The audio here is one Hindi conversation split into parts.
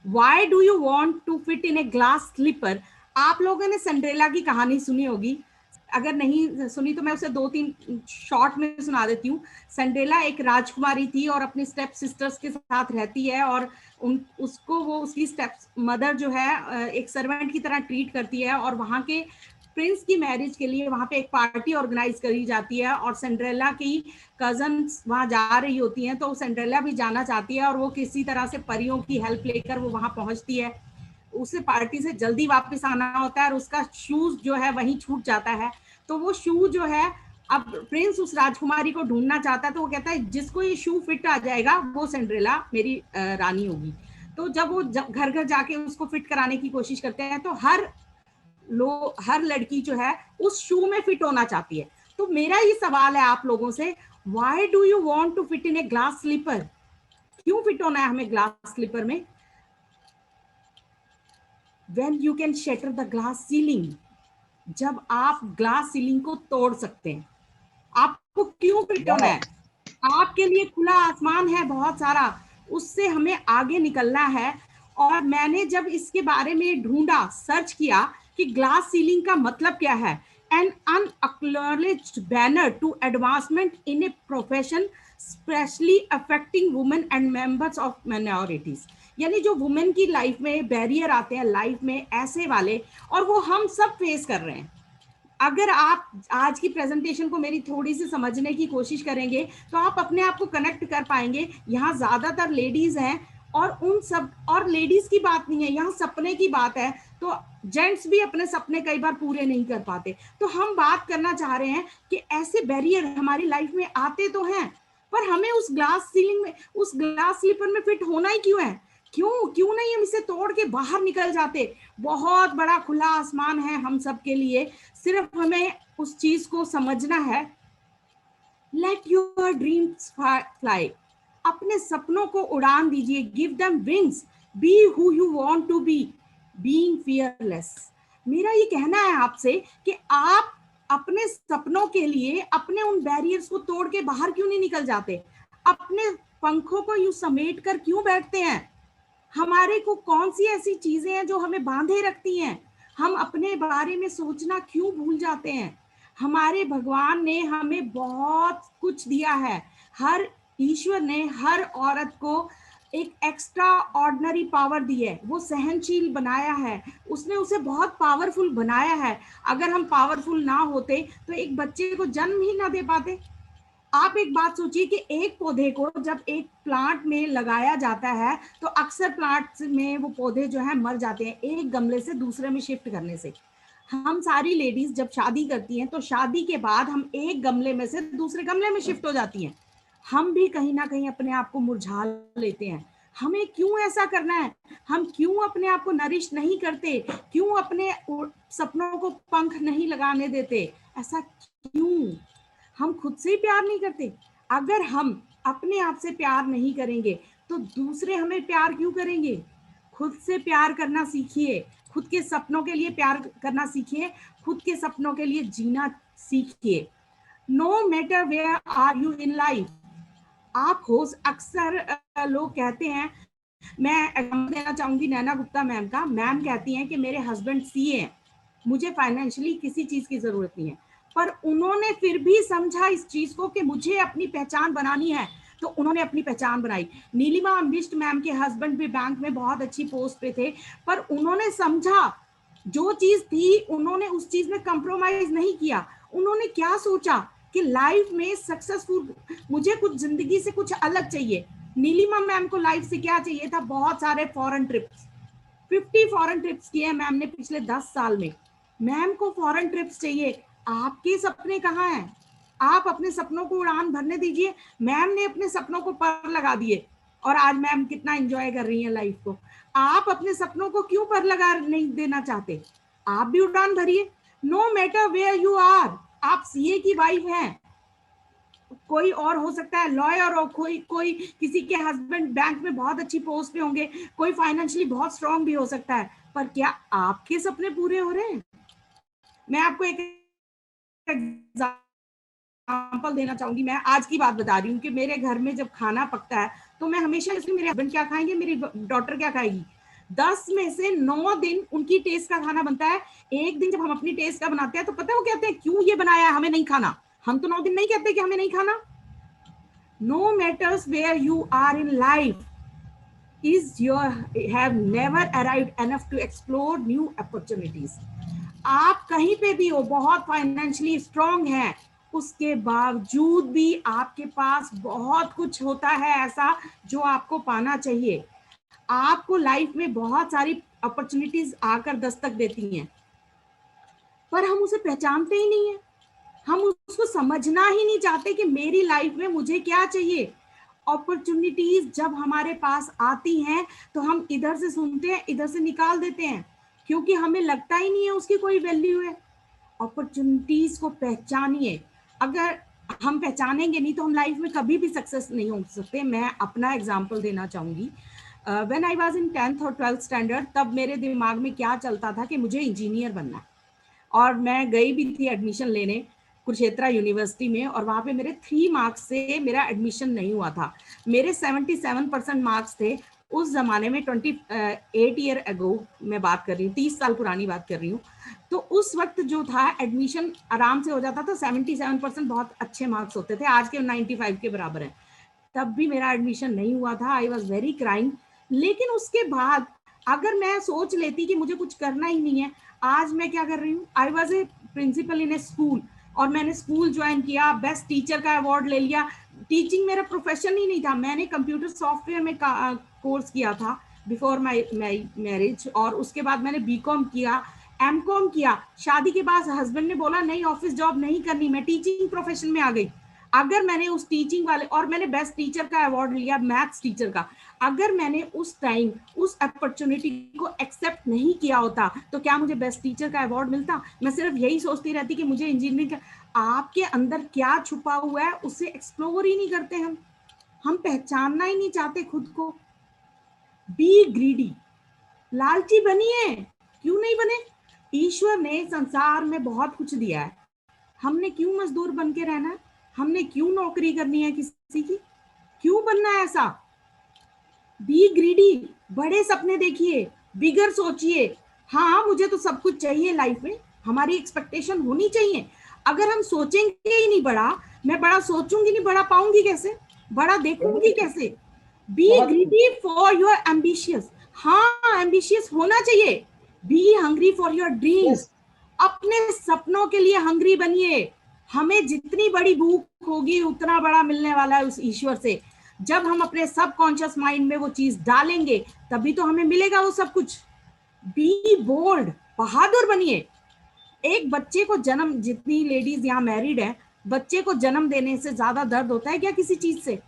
Y do you want to fit in a glass slipper. आप लोगों ने सिंड्रेला की कहानी सुनी होगी, अगर नहीं सुनी तो मैं उसे 2-3 शॉर्ट में सुना देती हूँ। सिंड्रेला एक राजकुमारी थी और अपनी स्टेप सिस्टर्स के साथ रहती है, और उसको वो उसकी स्टेप मदर जो है एक सर्वेंट की तरह ट्रीट करती है, और वहाँ के प्रिंस की मैरिज के लिए वहाँ पे एक पार्टी ऑर्गेनाइज करी जाती है, और सिंड्रेला की कजन्स वहाँ जा रही होती हैं, तो सिंड्रेला भी जाना चाहती है, और वो किसी तरह से परियों की हेल्प लेकर वो वहाँ पहुँचती है। उसे पार्टी से जल्दी वापस आना होता है, और उसका शूज जो है वहीं छूट जाता है। तो वो शू जो है, अब प्रिंस उस राजकुमारी को ढूंढना चाहता है, तो वो कहता है जिसको ये शू फिट आ जाएगा वो सिंड्रेला मेरी रानी होगी। तो जब वो घर घर जाके उसको फिट कराने की कोशिश करते हैं, तो हर लड़की जो है उस शू में फिट होना चाहती है। तो मेरा ये सवाल है आप लोगों से, why do you want to fit in a glass slipper? क्यों फिट होना है हमें ग्लास स्लीपर में? When you can shatter the glass ceiling, जब आप ग्लास सीलिंग को तोड़ सकते हैं, आपको क्यों फिट होना है? आपके लिए खुला आसमान है बहुत सारा, उससे हमें आगे निकलना है। और मैंने जब इसके बारे में ढूंढा, सर्च किया कि ग्लास सीलिंग का मतलब क्या है, an unacknowledged banner to advancement in a profession specially affecting women and members of minorities. यानी जो वुमेन की लाइफ में बैरियर आते हैं लाइफ में ऐसे वाले, और वो हम सब फेस कर रहे हैं। अगर आप आज की प्रेजेंटेशन को मेरी थोड़ी सी समझने की कोशिश करेंगे तो आप अपने आप को कनेक्ट कर पाएंगे। यहाँ ज्यादातर लेडीज हैं, और उन सब, और लेडीज की बात नहीं है, यहाँ सपने की बात है। तो जेंट्स भी अपने सपने कई बार पूरे नहीं कर पाते। तो हम बात करना चाह रहे हैं कि ऐसे बैरियर हमारी लाइफ में आते तो हैं, पर हमें उस ग्लास सीलिंग में, उस ग्लास स्लीपर में फिट होना ही क्यों है? क्यों क्यों नहीं हम इसे तोड़ के बाहर निकल जाते? बहुत बड़ा खुला आसमान है हम सब के लिए, सिर्फ हमें उस चीज को समझना है। लेट योर ड्रीम्स फ्लाई, अपने सपनों को उड़ान दीजिए, give them wings, be who you want to be, being fearless. मेरा ये कहना है आपसे कि आप अपने सपनों के लिए अपने उन बैरियर्स को तोड़ के बाहर क्यों नहीं निकल जाते? अपने पंखों को यूं समेट कर क्यों बैठते हैं? हमारे को कौन सी ऐसी चीजें हैं जो हमें बांधे रखती हैं? हम अपने बारे में सोचना क्यों भूल जाते हैं? हमारे भगवान ने हमें बहुत कुछ दिया है। हर ईश्वर ने हर औरत को एक एक्स्ट्रा ऑर्डिनरी पावर दी है, वो सहनशील बनाया है, उसने उसे बहुत पावरफुल बनाया है। अगर हम पावरफुल ना होते तो एक बच्चे को जन्म ही ना दे पाते। आप एक बात सोचिए कि एक पौधे को जब एक प्लांट में लगाया जाता है तो अक्सर प्लांट में वो पौधे जो है मर जाते हैं एक गमले से दूसरे में शिफ्ट करने से। हम सारी लेडीज जब शादी करती हैं तो शादी के बाद हम एक गमले में से दूसरे गमले में शिफ्ट हो जाती हैं। हम भी कहीं ना कहीं अपने आप को मुरझा लेते हैं। हमें क्यों ऐसा करना है? हम क्यों अपने आप को नरिश नहीं करते? क्यों अपने सपनों को पंख नहीं लगाने देते? ऐसा क्यों? हम खुद से ही प्यार नहीं करते? अगर हम अपने आप से प्यार नहीं करेंगे तो दूसरे हमें प्यार क्यों करेंगे? खुद से प्यार करना सीखिए, खुद के सपनों के लिए प्यार करना सीखिए, खुद के सपनों के लिए जीना सीखिए। No matter where are you in life, आप हो, अक्सर लोग कहते हैं, मैं एग्जाम्पल देना चाहूंगी नैना गुप्ता मैम का। मैम कहती हैं कि मेरे हस्बैंड सीए हैं, मुझे फाइनेंशियली किसी चीज की जरूरत नहीं है, पर उन्होंने फिर भी समझा इस चीज को कि मुझे अपनी पहचान बनानी है, तो उन्होंने अपनी पहचान बनाई। नीलिमा अम्बिष्ट मैम के हस्बैंड भी बैंक में बहुत अच्छी पोस्ट पे थे, पर उन्होंने समझा जो चीज थी, उन्होंने उस चीज में कंप्रोमाइज नहीं किया। उन्होंने क्या सोचा कि लाइफ में सक्सेसफुल, मुझे कुछ जिंदगी से कुछ अलग चाहिए। नीलिमा मैम को लाइफ से क्या चाहिए था? बहुत सारे फॉरेन ट्रिप्स, 50 फॉरेन ट्रिप्स किए हैं मैम ने पिछले 10 साल में। मैम को फॉरेन ट्रिप्स चाहिए। आपके सपने कहाँ हैं? आप अपने सपनों को उड़ान भरने दीजिए। मैम ने अपने सपनों को पर लगा दिए, और आज मैम कितना एंजॉय कर रही हैं लाइफ को। आप अपने सपनों को क्यों पर लगा नहीं देना चाहते? आप भी उड़ान भरिए। No matter where you are, आप सीए की वाइफ हैं, कोई और हो सकता है लॉयर, और कोई कोई किसी के हस्बैंड बैंक में बहुत अच्छी पोस्ट पे होंगे, कोई फाइनेंशियली बहुत स्ट्रांग भी हो सकता है, पर क्या आपके सपने पूरे हो रहे हैं? मैं आपको एक एग्जाम्पल देना चाहूंगी। मैं आज की बात बता रही हूँ कि मेरे घर में जब खाना पकता है तो मैं हमेशा इसलिए, मेरे हस्बैंड क्या खाएंगे, मेरी डॉटर क्या खाएगी, 10 में से 9 दिन उनकी टेस्ट का खाना बनता है। एक दिन जब हम अपनी टेस्ट का बनाते हैं तो पता है वो कहते हैं क्यों ये बनाया है, हमें नहीं खाना। हम तो 9 दिन नहीं कहते कि हमें नहीं खाना। No matters where you are in life, is you have never arrived enough to explore new opportunities. आप कहीं पे भी हो, बहुत फाइनेंशियली स्ट्रांग है, उसके बावजूद भी आपके पास बहुत कुछ होता है ऐसा जो आपको पाना चाहिए। आपको लाइफ में बहुत सारी अपॉर्चुनिटीज आकर दस्तक देती हैं, पर हम उसे पहचानते ही नहीं है। हम उसको समझना ही नहीं चाहते कि मेरी लाइफ में मुझे क्या चाहिए। अपॉर्चुनिटीज जब हमारे पास आती हैं तो हम इधर से सुनते हैं, इधर से निकाल देते हैं, क्योंकि हमें लगता ही नहीं है उसकी कोई वैल्यू है। अपॉर्चुनिटीज को पहचानिए। अगर हम पहचानेंगे नहीं तो हम लाइफ में कभी भी सक्सेस नहीं हो सकते। मैं अपना एग्जांपल देना चाहूंगी। When I was in 10th और 12th स्टैंडर्ड, तब मेरे दिमाग में क्या चलता था कि मुझे इंजीनियर बनना है। और मैं गई भी थी एडमिशन लेने कुरुक्षेत्र यूनिवर्सिटी में, और वहाँ पे मेरे 3 मार्क्स से मेरा एडमिशन नहीं हुआ था। मेरे 77% मार्क्स थे। उस जमाने में 28 ईयर अगो मैं बात कर रही हूँ, 30 साल पुरानी बात कर रही हूँ। तो उस वक्त जो था एडमिशन आराम से हो जाता था। 77% बहुत अच्छे मार्क्स होते थे, आज के 95 के बराबर है। तब भी मेरा एडमिशन नहीं हुआ था। I was very crying. लेकिन उसके बाद अगर मैं सोच लेती कि मुझे कुछ करना ही नहीं है, आज मैं क्या कर रही हूँ। I was a principal in a school, और मैंने स्कूल ज्वाइन किया, बेस्ट टीचर का अवार्ड ले लिया। टीचिंग मेरा प्रोफेशन ही नहीं था। मैंने कंप्यूटर सॉफ्टवेयर में कोर्स किया था बिफोर माई मैरिज, और उसके बाद मैंने बीकॉम किया, एमकॉम किया। शादी के बाद हस्बैंड ने बोला नहीं ऑफिस जॉब नहीं करनी, मैं टीचिंग प्रोफेशन में आ गई। अगर मैंने उस टीचिंग वाले, और मैंने बेस्ट टीचर का अवार्ड लिया मैथ्स टीचर का, अगर मैंने उस टाइम उस अपॉर्चुनिटी को एक्सेप्ट नहीं किया होता तो क्या मुझे बेस्ट टीचर का अवार्ड मिलता। मैं सिर्फ यही सोचती रहती कि मुझे इंजीनियरिंग का। आपके अंदर क्या छुपा हुआ है उसे एक्सप्लोर ही नहीं करते हम पहचानना ही नहीं चाहते खुद को। बी ग्रीडी, लालची बनिए, क्यों नहीं बने। ईश्वर ने संसार में बहुत कुछ दिया है, हमने क्यों मजदूर बन के रहना है, हमने क्यों नौकरी करनी है किसी की, क्यों बनना है ऐसा। बी ग्रीडी, बड़े सपने देखिए, बिगर सोचिए। हाँ मुझे तो सब कुछ चाहिए लाइफ में, हमारी एक्सपेक्टेशन होनी चाहिए। अगर हम सोचेंगे ही नहीं बड़ा, मैं बड़ा सोचूंगी नहीं, बड़ा पाऊंगी कैसे, बड़ा देखूंगी कैसे। B greedy for your ambitious, हाँ एम्बिशियस होना चाहिए। Be hungry for your dreams, अपने सपनों के लिए हंग्री बनिए। हमें जितनी बड़ी भूख होगी उतना बड़ा मिलने वाला है उस ईश्वर से। जब हम अपने सबकॉन्शियस माइंड में वो चीज डालेंगे तभी तो हमें मिलेगा वो सब कुछ। बी बोल्ड, बहादुर बनिए। एक बच्चे को जन्म, जितनी लेडीज यहाँ मैरिड है, बच्चे को जन्म देने से ज्यादा दर्द होता है क्या किसी चीज से।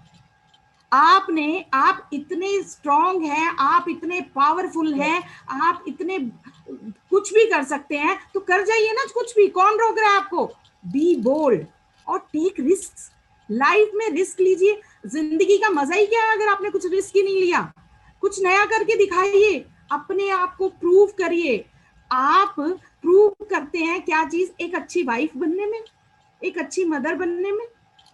आप इतने स्ट्रांग हैं, आप इतने पावरफुल हैं, आप इतने कुछ भी कर सकते हैं, तो कर जाइए ना कुछ भी, कौन रोक रहा है आपको। बी बोल्ड और टेक रिस्क। लाइफ में रिस्क लीजिए। जिंदगी का मजा ही क्या है अगर आपने कुछ रिस्क ही नहीं लिया। कुछ नया करके दिखाइए, अपने आप को प्रूव करिए। आप प्रूव करते हैं क्या चीज, एक अच्छी वाइफ बनने में, एक अच्छी मदर बनने में।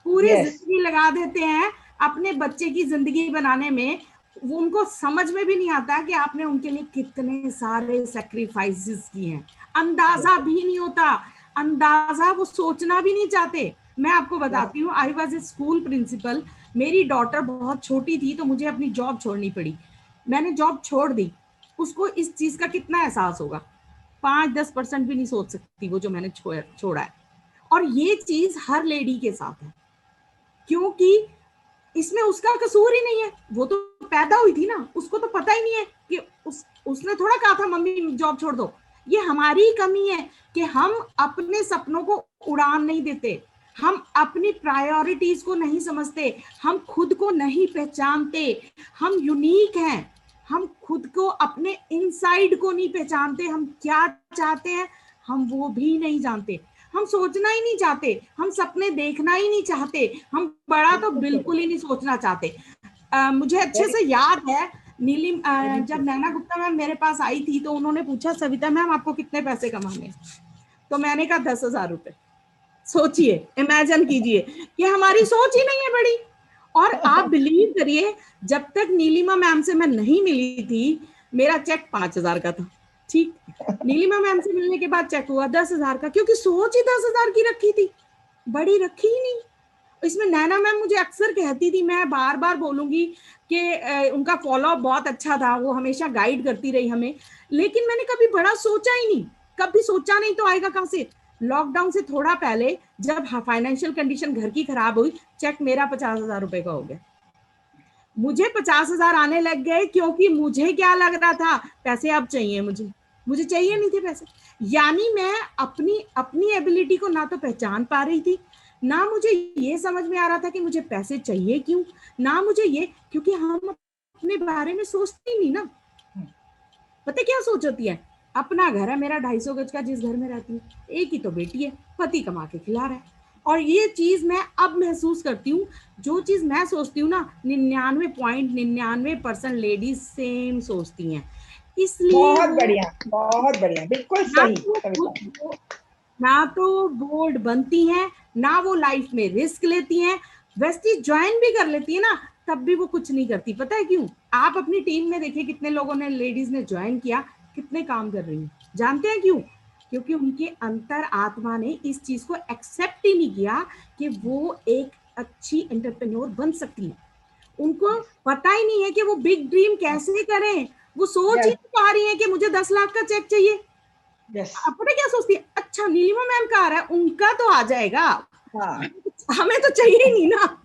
पूरी जिंदगी लगा देते हैं अपने बच्चे की जिंदगी बनाने में, वो उनको समझ में भी नहीं आता कि आपने उनके लिए कितने सारे सैक्रिफाइसेस किए हैं। अंदाजा भी नहीं होता, अंदाजा वो सोचना भी नहीं चाहते। मैं आपको बताती हूँ, I was a school principal. मेरी डॉटर बहुत छोटी थी तो मुझे अपनी जॉब छोड़नी पड़ी। मैंने जॉब छोड़ दी। उसको इस चीज का कितना एहसास होगा, 5-10% भी नहीं सोच सकती वो जो मैंने छोड़ा है। और ये चीज हर लेडी के साथ है, क्योंकि इसमें उसका कसूर ही नहीं है। वो तो पैदा हुई थी ना, उसको तो पता ही नहीं है कि उसने थोड़ा कहा था मम्मी जॉब छोड़ दो। ये हमारी ही कमी है कि हम अपने सपनों को उड़ान नहीं देते, हम अपनी प्रायोरिटीज को नहीं समझते, हम खुद को नहीं पहचानते। हम यूनिक हैं, हम खुद को अपने इनसाइड को नहीं पहचानते। हम क्या चाहते हैं हम वो भी नहीं जानते, हम सोचना ही नहीं चाहते, हम सपने देखना ही नहीं चाहते, हम बड़ा तो बिल्कुल ही नहीं सोचना चाहते। मुझे अच्छे से याद है नीलिम, जब नैना गुप्ता मैम मेरे पास आई थी तो उन्होंने पूछा सविता मैम आपको कितने पैसे कमाने, तो मैंने कहा 10,000 रुपए। सोचिए, इमेजिन कीजिए कि हमारी सोच ही नहीं है बड़ी। और आप बिलीव करिए, जब तक नीलिमा मैम से मैं नहीं मिली थी मेरा चेक 5,000 का था, ठीक। नीलिमा मैम से मिलने के बाद चेक हुआ 10,000 का, क्योंकि सोच ही 10,000 की रखी थी, बड़ी रखी ही नहीं। इसमें नैना मैम मुझे अक्सर कहती थी, मैं बार बार बोलूंगी कि उनका फॉलोअप बहुत अच्छा था, वो हमेशा गाइड करती रही हमें, लेकिन मैंने कभी बड़ा सोचा ही नहीं, कभी सोचा नहीं तो आएगा कहां से। लॉकडाउन से थोड़ा पहले जब फाइनेंशियल कंडीशन घर की खराब हुई, चेक मेरा 50,000 रुपए का हो गया। मुझे 50,000 आने लग गए, क्योंकि मुझे क्या लग रहा था, पैसे अब चाहिए मुझे चाहिए नहीं थे पैसे। यानी मैं अपनी अपनी एबिलिटी को ना तो पहचान पा रही थी, ना मुझे ये समझ में आ रहा था कि मुझे पैसे चाहिए क्यों, ना मुझे ये, क्योंकि हम अपने बारे में सोचते ही नहीं ना। पता क्या सोच होती है, अपना घर है मेरा 250 गज का, जिस घर में रहती हूँ, एक ही तो बेटी है, पति कमा के खिला रहा है। और ये चीज मैं अब महसूस करती हूँ, जो चीज मैं सोचती हूँ ना, 99.99% लेडीज सेम सोचती हैं। इसलिए बहुत वो बढ़िया, बहुत बढ़िया, बिल्कुल ना सही तो कविता। ना तो बोल्ड बनती हैं, ना वो लाइफ में रिस्क लेती हैं। वेस्टी ज्वाइन भी कर लेती है ना, तब भी वो कुछ नहीं करती। पता है क्यों? आप अपनी टीम में देखिए कितने लोगों ने, लेडीज ने ज्वाइन किया, कितने काम कर रही हैं। जानते हैं क्यों? क्योंकि उनके अंतर आत्मा ने इस चीज को एक्सेप्ट ही नहीं किया कि वो एक अच्छी एंटरप्रेन्योर बन सकती है। उनको पता ही नहीं है कि वो बिग ड्रीम कैसे करें। वो सोच ही यस, नहीं पा रही है कि मुझे 10 लाख का चेक चाहिए। यस, अब पता क्या सोचती है, अच्छा नीलिमा मैम का आ रहा है, उनका तो आ जाएगा, हाँ, हमें तो चाहिए ही नहीं ना।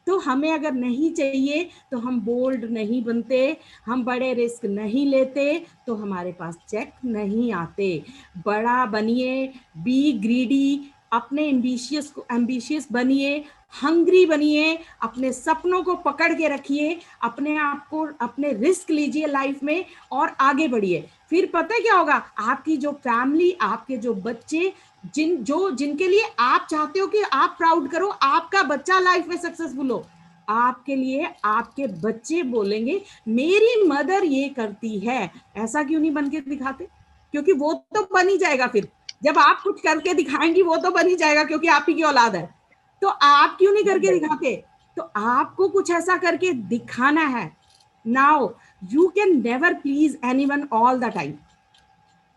तो हमें अगर नहीं चाहिए तो हम बोल्ड नहीं बनते, हम बड़े रिस्क नहीं लेते, तो हमारे पास चेक नहीं आते। बड़ा बनिए, बी ग्रीडी, अपने एम्बिशियस बनिए, हंग्री बनिए, अपने सपनों को पकड़ के रखिए, अपने आप को, अपने रिस्क लीजिए लाइफ में और आगे बढ़िए। फिर पता है क्या होगा, आपकी जो फैमिली, आपके जो बच्चे, जिनके लिए आप चाहते हो कि आप प्राउड करो, आपका बच्चा लाइफ में सक्सेसफुल हो, आपके लिए आपके बच्चे बोलेंगे मेरी मदर ये करती है, ऐसा क्यों नहीं बन के दिखाते? क्योंकि वो तो बन ही जाएगा। फिर जब आप कुछ करके दिखाएंगी वो तो बन ही जाएगा, क्योंकि आप ही की औलाद है। तो आप क्यों नहीं बहुत करके बढ़िया। दिखाते? तो आपको कुछ ऐसा करके दिखाना है। Now you can never please anyone all the time.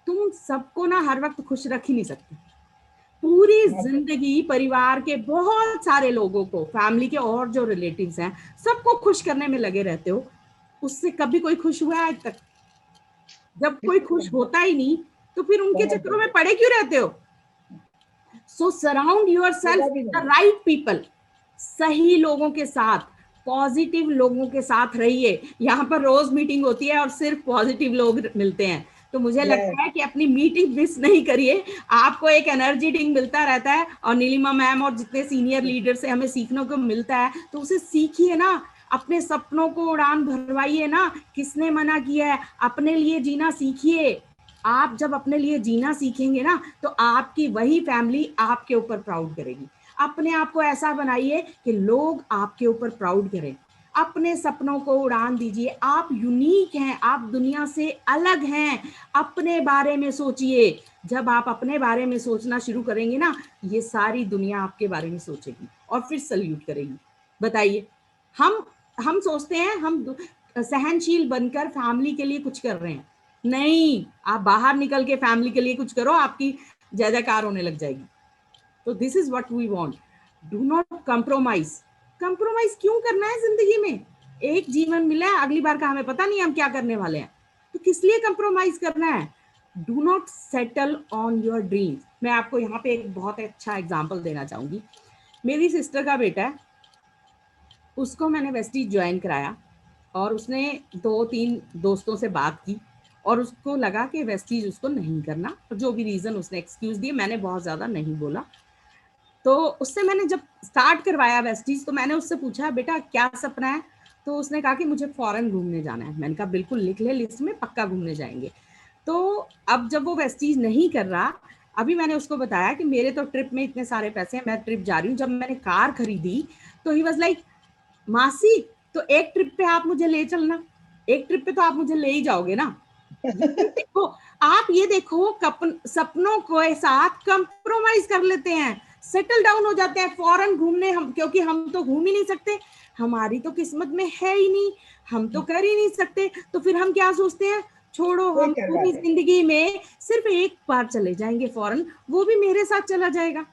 तुम सबको ना हर वक्त खुश रख ही नहीं सकते। पूरी जिंदगी परिवार के बहुत सारे लोगों को, फैमिली के और जो रिलेटिव्स हैं, सबको खुश करने में लगे रहते हो, उससे कभी कोई खुश हुआ है आज तक? जब कोई खुश बिल्कुल, होता ही नहीं, तो फिर उनके बहुत चक्करों में बढ़िया, पड़े क्यों रहते हो? सो सराउंड योर सेल्फ होगा भी द नहीं। Right people. सही लोगों के साथ, पॉजिटिव लोगों के साथ रहिए। यहाँ पर रोज मीटिंग होती है और सिर्फ पॉजिटिव लोग मिलते हैं, तो मुझे यस, लगता है कि अपनी मीटिंग मिस नहीं करिए। आपको एक एनर्जी ड्रिंक मिलता रहता है, और नीलिमा मैम और जितने सीनियर लीडर से हमें सीखने को मिलता है, तो उसे सीखिए ना। अपने सपनों को उड़ान भरवाइए ना। किसने मना किया है? अपने लिए जीना सीखिए। आप जब अपने लिए जीना सीखेंगे ना, तो आपकी वही फैमिली आपके ऊपर प्राउड करेगी। अपने आप को ऐसा बनाइए कि लोग आपके ऊपर प्राउड करें। अपने सपनों को उड़ान दीजिए। आप यूनिक हैं, आप दुनिया से अलग हैं। अपने बारे में सोचिए। जब आप अपने बारे में सोचना शुरू करेंगे ना, ये सारी दुनिया आपके बारे में सोचेगी और फिर सल्यूट करेगी। बताइए, हम हम सोचते हैं हम सहनशील बनकर फैमिली के लिए कुछ कर रहे हैं। नहीं, आप बाहर निकल के फैमिली के लिए कुछ करो, आपकी जय जयकार होने लग जाएगी। तो this is what we want. Do not compromise. Compromise क्यों करना है जिंदगी में? एक जीवन मिला है, अगली बार का हमें पता नहीं हम क्या करने वाले हैं, तो किस लिए कंप्रोमाइज करना है? Do not settle on your dreams. मैं आपको यहाँ पे एक बहुत अच्छा एग्जाम्पल देना चाहूंगी। मेरी सिस्टर का बेटा है, उसको मैंने वेस्टीज ज्वाइन कराया, और उसने 2-3 दोस्तों से बात की, और उसको लगा कि वेस्टीज उसको नहीं करना, और जो भी रीजन उसने एक्सक्यूज दिए, मैंने बहुत ज्यादा नहीं बोला। तो उससे मैंने जब स्टार्ट करवाया वेस्टीज, तो मैंने उससे पूछा बेटा क्या सपना है? तो उसने कहा कि मुझे फॉरेन घूमने जाना है। मैंने कहा बिल्कुल लिख ले लिस्ट में, पक्का घूमने जाएंगे। तो अब जब वो वेस्टीज नहीं कर रहा, अभी मैंने उसको बताया कि मेरे तो ट्रिप में इतने सारे पैसे हैं, मैं ट्रिप जा रही हूँ। जब मैंने कार खरीदी, तो ही वाज लाइक, मासी तो एक ट्रिप पे आप मुझे ले चलना, एक ट्रिप पे तो आप मुझे ले ही जाओगे ना। ये देखो, आप ये देखो, सपनों के साथ कंप्रोमाइज कर लेते हैं, सेटल डाउन हो जाते हैं फॉरेन घूमने। हम, क्योंकि हम तो घूम ही नहीं सकते, हमारी तो किस्मत में है ही नहीं, हम तो कर ही नहीं सकते, तो फिर हम क्या सोचते हैं, छोड़ो, कोई हम करवा पूरी दे। जिंदगी में सिर्फ एक बार चले जाएंगे फॉरेन, वो भी मेरे साथ चला जाएगा।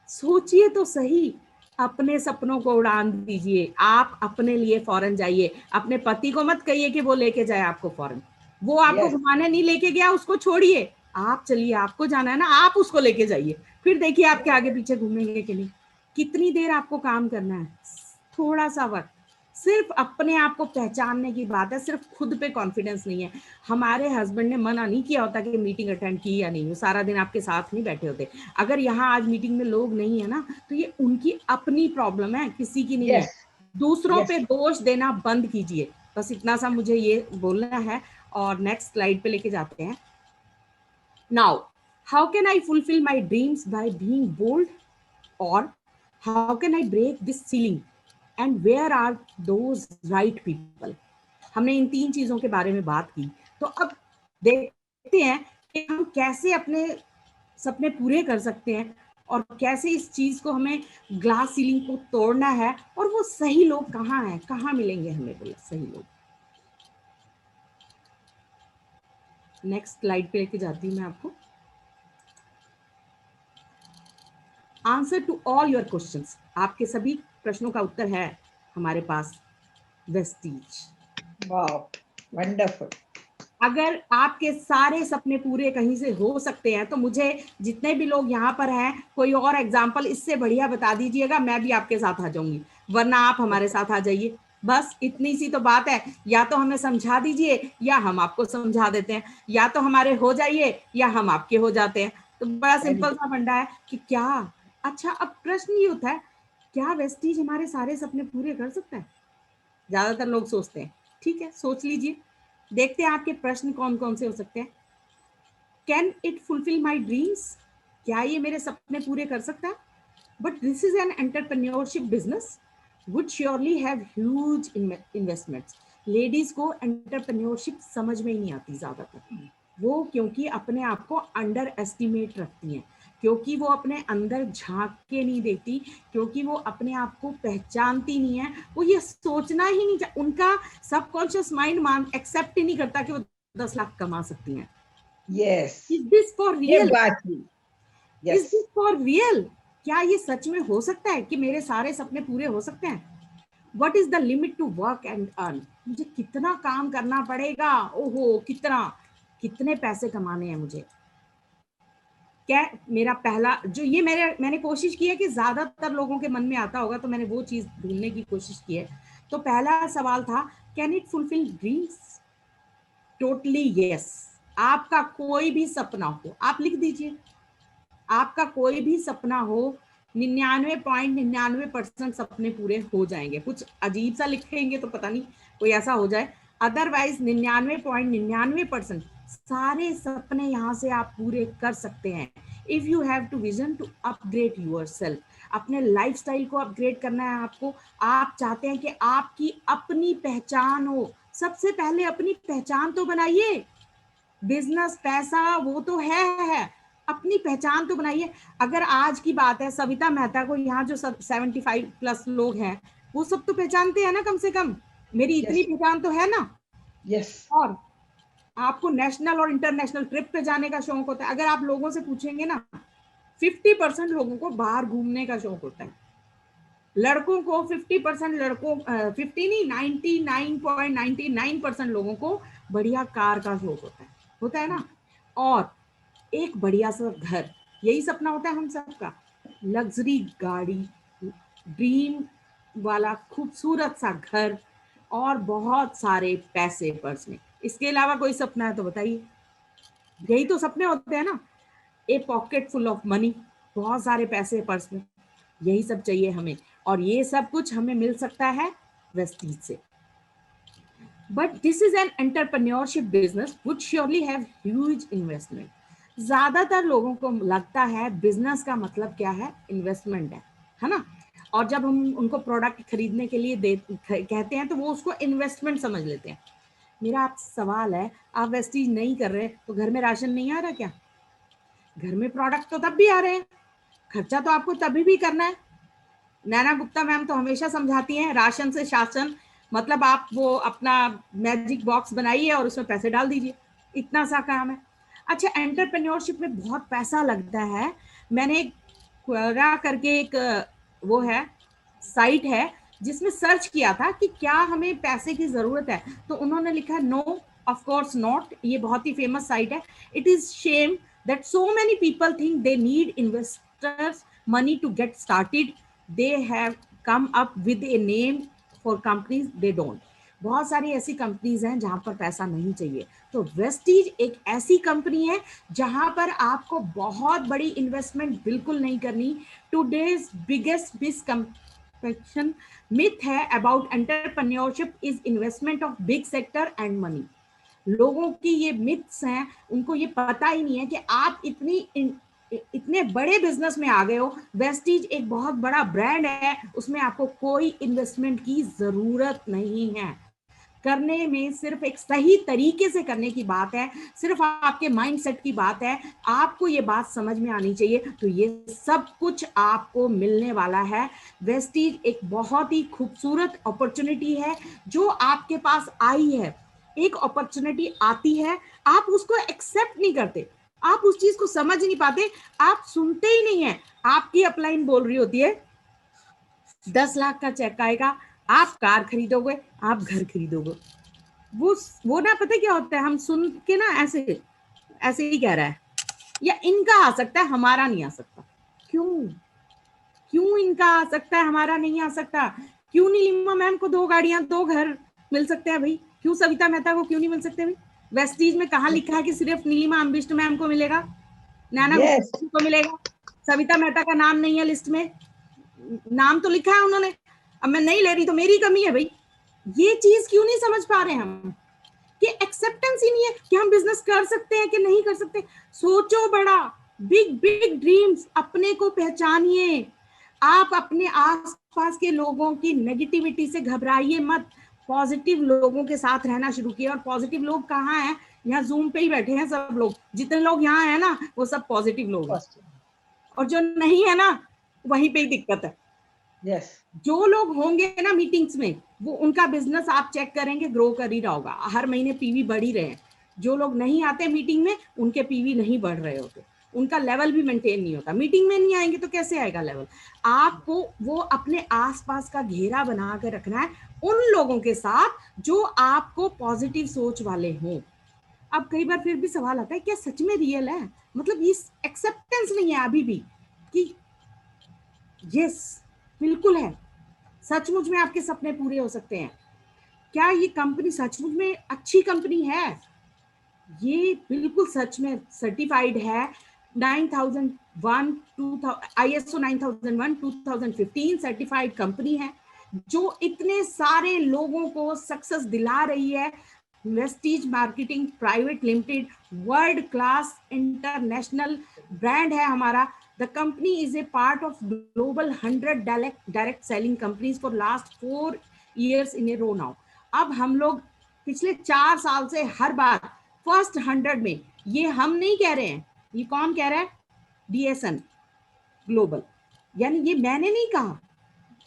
सोचिए तो सही, अपने सपनों को उड़ान दीजिए, आप अपने लिए फॉरेन जाइए। अपने पति को मत कहिए कि वो लेके जाए आपको फॉरेन, वो आपको यस घुमाने नहीं लेके गया, उसको छोड़िए, आप चलिए, आपको जाना है ना, आप उसको लेके जाइए, फिर देखिए आपके आगे पीछे घूमेंगे कि नहीं। कितनी देर आपको काम करना है, थोड़ा सा वक्त, सिर्फ अपने आप को पहचानने की बात है, सिर्फ खुद पे कॉन्फिडेंस नहीं है। हमारे हस्बैंड ने मना नहीं किया होता कि मीटिंग अटेंड की या नहीं, वो सारा दिन आपके साथ नहीं बैठे होते। अगर यहाँ आज मीटिंग में लोग नहीं है ना, तो ये उनकी अपनी प्रॉब्लम है, किसी की नहीं है। यस दूसरों यस पे दोष देना बंद कीजिए, बस इतना सा मुझे ये बोलना है। और नेक्स्ट स्लाइड पे लेके जाते हैं। Now, how can I fulfill my dreams by being bold, और how can I break this ceiling, and where are those right people. हमने इन 3 चीजों के बारे में बात की। तो अब देखते हैं कि हम कैसे अपने सपने पूरे कर सकते हैं, और कैसे इस चीज को, हमें ग्लास सीलिंग को तोड़ना है, और वो सही लोग कहाँ हैं, कहाँ मिलेंगे हमें वो सही लोग। नेक्स्ट स्लाइड पे लेके जाती हूँ मैं आपको। Answer to all your questions, आपके सभी प्रश्नों का उत्तर है हमारे पास, वेस्टीज। Wow wonderful. अगर आपके सारे सपने पूरे कहीं से हो सकते हैं, तो मुझे जितने भी लोग यहाँ पर हैं, कोई और एग्जाम्पल इससे बढ़िया बता दीजिएगा, मैं भी आपके साथ आ जाऊंगी, वरना आप हमारे साथ आ जाइए। बस इतनी सी तो बात है, या तो हमें समझा दीजिए या हम आपको समझा देते हैं, या तो हमारे हो जाइए या हम आपके हो जाते हैं। तो बड़ा सिंपल सा फंडा है कि क्या। अच्छा, अब प्रश्न ये होता है, क्या वेस्टीज हमारे सारे सपने पूरे कर सकता है? ज्यादातर लोग सोचते हैं। ठीक है, सोच लीजिए, देखते हैं आपके प्रश्न कौन कौन से हो सकते हैं। Can it fulfil my dreams, क्या ये मेरे सपने पूरे कर सकता है? But this is an entrepreneurship business would surely have huge investments. Ladies को एंटरप्रेन्योरशिप समझ में ही नहीं आती ज्यादातर, वो क्योंकि अपने आप को अंडर एस्टिमेट रखती हैं, क्योंकि वो अपने अंदर झांक के नहीं देखती, क्योंकि वो अपने आप को पहचानती नहीं है, वो ये सोचना ही नहीं, उनका सबकॉन्शियस माइंड एक्सेप्ट ही नहीं करता कि वो 10 लाख कमा सकती हैं। यस इज दिस फॉर ये रियल? बात थी। Is yes this for real? क्या ये सच में हो सकता है कि मेरे सारे सपने पूरे हो सकते हैं? What is the limit to work and earn, मुझे कितना काम करना पड़ेगा, ओहो कितना, कितने पैसे कमाने हैं मुझे? क्या मेरा पहला जो ये मैंने कोशिश की है कि ज्यादातर लोगों के मन में आता होगा, तो मैंने वो चीज ढूंढने की कोशिश की है। तो पहला सवाल था, can it fulfil dreams? Totally yes. आपका कोई भी सपना हो, आप लिख दीजिए, आपका कोई भी सपना हो, 99.99% सपने पूरे हो जाएंगे। कुछ अजीब सा लिखेंगे तो पता नहीं कोई ऐसा हो जाए, अदरवाइज 99.99% सारे सपने यहाँ से आप पूरे कर सकते हैं। If you have to vision to upgrade yourself, अपने लाइफस्टाइल को अपग्रेड करना है आपको, आप चाहते हैं कि आपकी अपनी पहचान हो, सबसे पहले अपनी पहचान तो बनाइए। बिजनेस पैसा वो तो है, अपनी पहचान तो बनाइए। अगर आज की बात है, सविता मेहता को यहाँ जो 75+ लोग हैं, वो सब तो पहचानते हैं ना, कम से कम मेरी इतनी यस पहचान तो है ना। यस और आपको नेशनल और इंटरनेशनल ट्रिप पे जाने का शौक होता है, अगर आप लोगों से पूछेंगे ना, 50% लोगों को बाहर घूमने का शौक होता है। लड़कों को 50%, लड़कों 50 नहीं, 99.99% लोगों को बढ़िया कार का शौक होता है ना। और एक बढ़िया सा घर, यही सपना होता है हम सबका, लग्जरी गाड़ी, ड्रीम वाला खूबसूरत सा घर, और बहुत सारे पैसे पर्स में। इसके अलावा कोई सपना है तो बताइए। यही तो सपने होते हैं ना, ए पॉकेट फुल ऑफ मनी, बहुत सारे पैसे पर्स में, यही सब चाहिए हमें। और ये सब कुछ हमें मिल सकता है वेस्टीज से। But this is an entrepreneurship business would surely have huge investment. ज्यादातर लोगों को लगता है बिजनेस का मतलब क्या है, इन्वेस्टमेंट है ना। और जब हम उनको प्रोडक्ट खरीदने के लिए कहते हैं, तो वो उसको इन्वेस्टमेंट समझ लेते हैं। मेरा आप सवाल है, आप वेस्टीज नहीं कर रहे तो घर में राशन नहीं आ रहा क्या? घर में प्रोडक्ट तो तब भी आ रहे हैं, खर्चा तो आपको तभी भी करना है। नैना गुप्ता मैम तो हमेशा समझाती हैं, राशन से शासन, मतलब आप वो अपना मैजिक बॉक्स बनाइए और उसमें पैसे डाल दीजिए, इतना सा काम है। अच्छा, एंटरप्रेन्योरशिप में बहुत पैसा लगता है। मैंने एक क्वेरा करके एक वो है साइट है जिसमें सर्च किया था कि क्या हमें पैसे की जरूरत है, तो उन्होंने लिखा है नो ऑफ कोर्स नॉट। ये बहुत ही फेमस साइट है। It is shame that so many people think they need investors money to get started, they have come up with a name for companies, they don't. बहुत सारी ऐसी कंपनीज हैं जहां पर पैसा नहीं चाहिए। तो वेस्टीज एक ऐसी कंपनी है जहां पर आपको बहुत बड़ी इन्वेस्टमेंट बिल्कुल नहीं करनी। टुडेज बिगेस्ट मिसकंसेप्शन myth है about entrepreneurship is investment of big sector and money। लोगों की ये मिथ्स हैं, उनको ये पता ही नहीं है कि आप इतने बड़े बिजनेस में आ गए हो। वेस्टीज एक बहुत बड़ा ब्रांड है, उसमें आपको कोई इन्वेस्टमेंट की जरूरत नहीं है। करने में सिर्फ एक सही तरीके से करने की बात है, सिर्फ आपके माइंडसेट की बात है। आपको ये बात समझ में आनी चाहिए, तो ये सब कुछ आपको मिलने वाला है। वेस्टीज एक बहुत ही खूबसूरत अपॉर्चुनिटी है जो आपके पास आई है। एक अपॉर्चुनिटी आती है, आप उसको एक्सेप्ट नहीं करते, आप उस चीज को समझ नहीं पाते, आप सुनते ही नहीं है। आपकी अपलाइन बोल रही होती है 10 लाख का चेक आएगा, आप कार खरीदोगे, आप घर खरीदोगे। वो ना पता क्या होता है, हम सुन के ना ऐसे ऐसे ही कह रहा है, या इनका आ सकता है हमारा नहीं आ सकता। क्यों इनका आ सकता है हमारा नहीं आ सकता? क्यों नीलिमा मैम को 2 गाड़ियां 2 घर मिल सकते हैं भाई? क्यों सविता मेहता को क्यों नहीं मिल सकते भाई? वेस्टीज में कहाँ लिखा है कि सिर्फ नीलिमा अम्बिष्ट मैम को मिलेगा, नैना Yes. को मिलेगा? सविता मेहता का नाम नहीं है लिस्ट में, नाम तो लिखा है उन्होंने, अब मैं नहीं ले रही तो मेरी कमी है भाई। ये चीज क्यों नहीं समझ पा रहे हम कि एक्सेप्टेंस ही नहीं है कि हम बिजनेस कर सकते हैं कि नहीं कर सकते। सोचो बड़ा, बिग बिग ड्रीम्स, अपने को पहचानिए। आप अपने आसपास के लोगों की नेगेटिविटी से घबराइए मत, पॉजिटिव लोगों के साथ रहना शुरू किए। और पॉजिटिव लोग कहाँ हैं? यहाँ जूम पे ही बैठे हैं सब लोग, जितने लोग यहाँ हैं ना वो सब पॉजिटिव लोग हैं, और जो नहीं है ना वहीं पे ही दिक्कत है। Yes. जो लोग होंगे ना मीटिंग्स में, वो उनका बिजनेस आप चेक करेंगे ग्रो कर ही रहा होगा, हर महीने पीवी बढ़ ही रहे हैं। जो लोग नहीं आते मीटिंग में, उनके पीवी नहीं बढ़ रहे होते, उनका लेवल भी मेंटेन नहीं होता। मीटिंग में नहीं आएंगे तो कैसे आएगा लेवल? आपको वो अपने आसपास का घेरा बना कर रखना है उन लोगों के साथ जो आपको पॉजिटिव सोच वाले हों। अब कई बार फिर भी सवाल आता है क्या सच में रियल है? मतलब इस एक्सेप्टेंस नहीं है अभी भी कि यस बिल्कुल है, सचमुच में आपके सपने पूरे हो सकते हैं। क्या ये कंपनी सचमुच में अच्छी कंपनी है? ये बिल्कुल सच में सर्टिफाइड है, 9001 ISO 9001 2015 सर्टिफाइड कंपनी है जो इतने सारे लोगों को सक्सेस दिला रही है। Vestige marketing private limited world class international brand है हमारा। The company is a part of global 100 direct selling companies for last 4 years in a row now। अब हम लोग पिछले 4 साल से हर बार फर्स्ट 100 में, ये हम नहीं कह रहे हैं, ये कौन कह रहा है? DSN ग्लोबल, यानी ये मैंने नहीं कहा।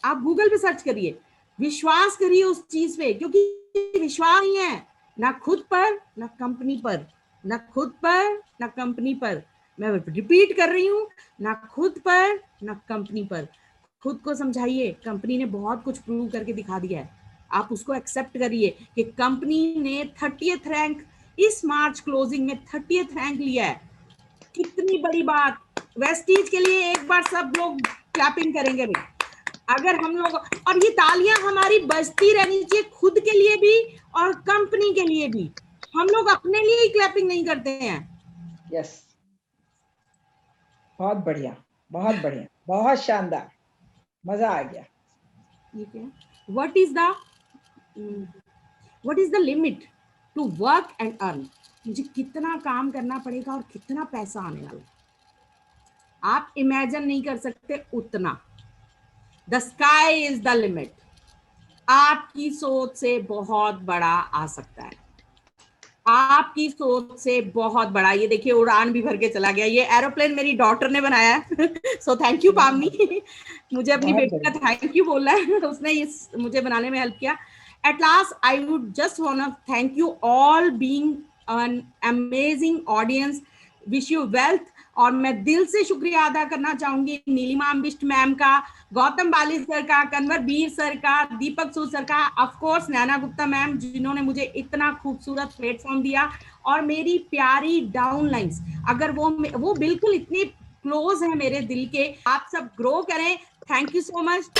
आप गूगल पे सर्च करिए, विश्वास करिए उस चीज पे, क्योंकि विश्वास नहीं है ना खुद पर ना कंपनी पर, ना खुद पर ना कंपनी पर। मैं रिपीट कर रही हूँ, ना खुद पर ना कंपनी पर। खुद को समझाइए, कंपनी ने बहुत कुछ प्रूव करके दिखा दिया है, आप उसको एक्सेप्ट करिए कि कंपनी ने 30th रैंक इस मार्च क्लोजिंग में 30th रैंक लिया है। कितनी बड़ी बात! वेस्टीज के लिए एक बार सब लोग क्लैपिंग करेंगे भाई। अगर हम लोग, और ये तालियां हमारी बजती रहनी चाहिए खुद के लिए भी और कंपनी के लिए भी। हम लोग अपने लिए ही क्लैपिंग नहीं करते हैं। Yes. बहुत बढ़िया, बहुत बढ़िया, बहुत शानदार, मजा आ गया। What is the limit to work and earn? मुझे कितना काम करना पड़ेगा और कितना पैसा आने वाला, आप इमेजिन नहीं कर सकते उतना। The sky is the limit। आपकी सोच से बहुत बड़ा आ सकता है, आपकी सोच से बहुत बड़ा। ये देखिए उड़ान भी भर के चला गया, ये एरोप्लेन मेरी डॉटर ने बनाया है। सो थैंक यू पावनी, मुझे अपनी बेटी का थैंक यू बोलना है, उसने मुझे बनाने में हेल्प किया। At last, I would just want to thank you all being an amazing audience. Wish you wealth. और मैं दिल से शुक्रिया अदा करना चाहूंगी नीलिमा अम्बिष्ट मैम का, गौतम बाली सर का, कन्वर बीर सर का, दीपक सूद सर का, of course Naina Gupta ma'am जिन्होंने मुझे इतना खूबसूरत प्लेटफॉर्म दिया, और मेरी प्यारी डाउनलाइंस, अगर वो बिल्कुल इतनी क्लोज है मेरे दिल के। आप सब ग्रो करें। Thank you so much.